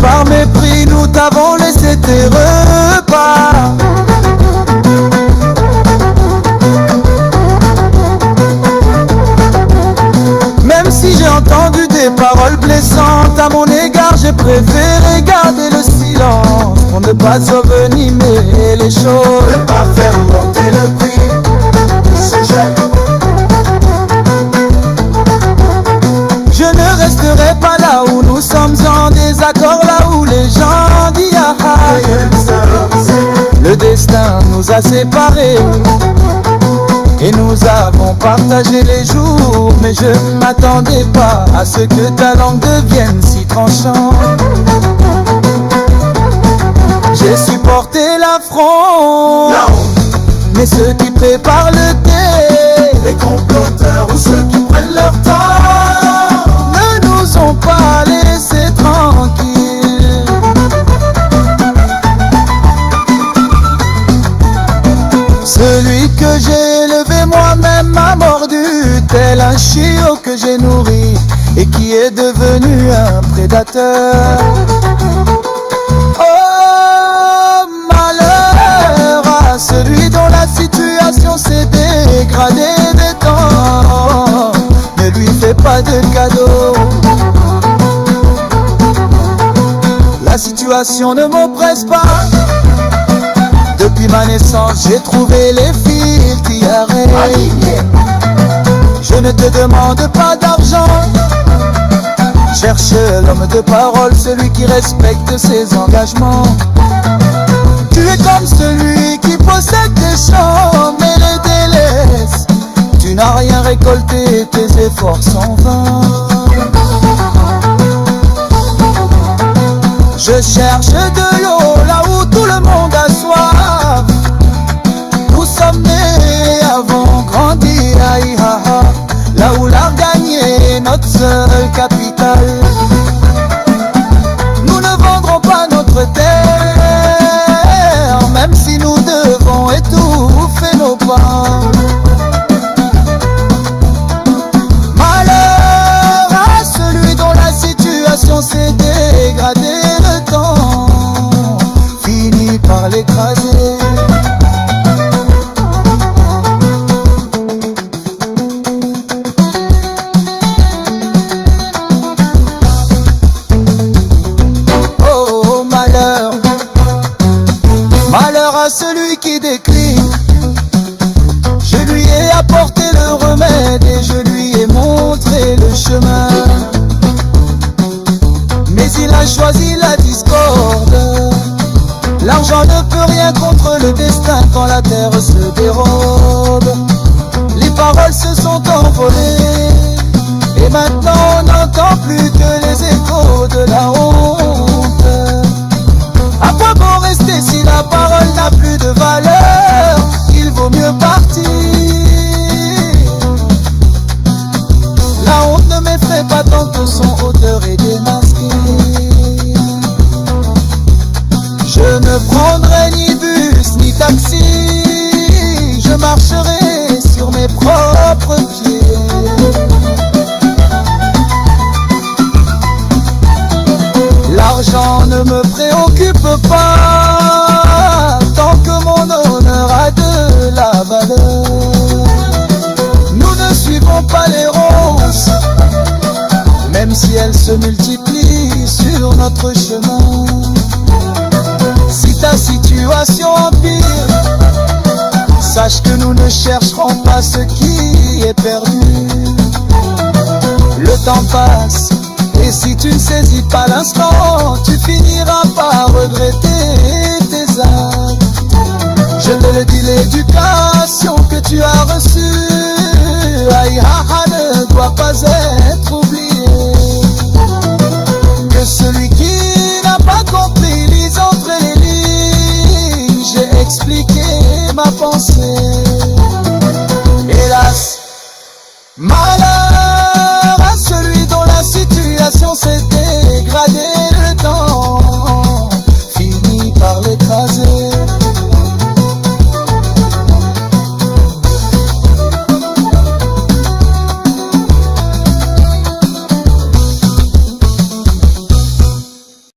Par mépris, nous t'avons laissé tes repas. Même si j'ai entendu des paroles blessantes à mon égard, j'ai préféré garder le silence pour ne pas envenimer les choses. Ne pas faire monter le prix, c'est jaloux. Je ne resterai pas là où nous sommes en désaccord, là où les gens disent ah, ah. Le destin nous a séparés et nous avons partagé les jours. Mais je ne m'attendais pas à ce que ta langue devienne si tranchante. J'ai supporté l'affront, mais ceux qui préparent le thé, les comploteurs ou ceux qui prennent leur temps, ne nous ont pas laissés tranquilles. Celui que j'ai élevé moi-même m'a mordu, tel un chiot que j'ai nourri et qui est devenu un prédateur. Oh, malheur à celui dont la situation s'est dégradée de temps. Ne lui fais pas de cadeau. La situation ne m'oppresse pas. Depuis ma naissance, j'ai trouvé les fils qui arrêtent. Je ne te demande pas d'argent. Cherche l'homme de parole, celui qui respecte ses engagements. Tu es comme celui qui possède des champs mais les délaisse. Tu n'as rien récolté, tes efforts sont vains. Je cherche de l'eau là où tout le monde a soif. Nous sommes nés, avons grandi, aïe, ha, ha, là où l'art gagnait notre seul capital. Nous ne vendrons pas notre terre, même si nous devons étouffer nos pains. Malheur à celui dont la situation s'est dégradée, le temps finit par l'écraser. Celui qui décline, je lui ai apporté le remède et je lui ai montré le chemin. Mais il a choisi la discorde. L'argent ne peut rien contre le destin quand la terre se dérobe. Les paroles se sont envolées et maintenant on n'entend plus que les échos de la honte. À quoi bon rester si la parole n'a plus de valeur? Il vaut mieux partir. La honte ne m'effraie pas tant que son auteur est démasqué. Je ne prendrai ni bus ni taxi, je marcherai sur mes propres pieds. L'argent ne me préoccupe pas tant que mon honneur a de la valeur. Nous ne suivons pas les roses, même si elles se multiplient sur notre chemin. Si ta situation empire, sache que nous ne chercherons pas ce qui est perdu. Le temps passe, et si tu ne saisis pas l'instant, tu finiras par regretter tes actes. Je te le dis, l'éducation que tu as reçue, aïe, ma pensée.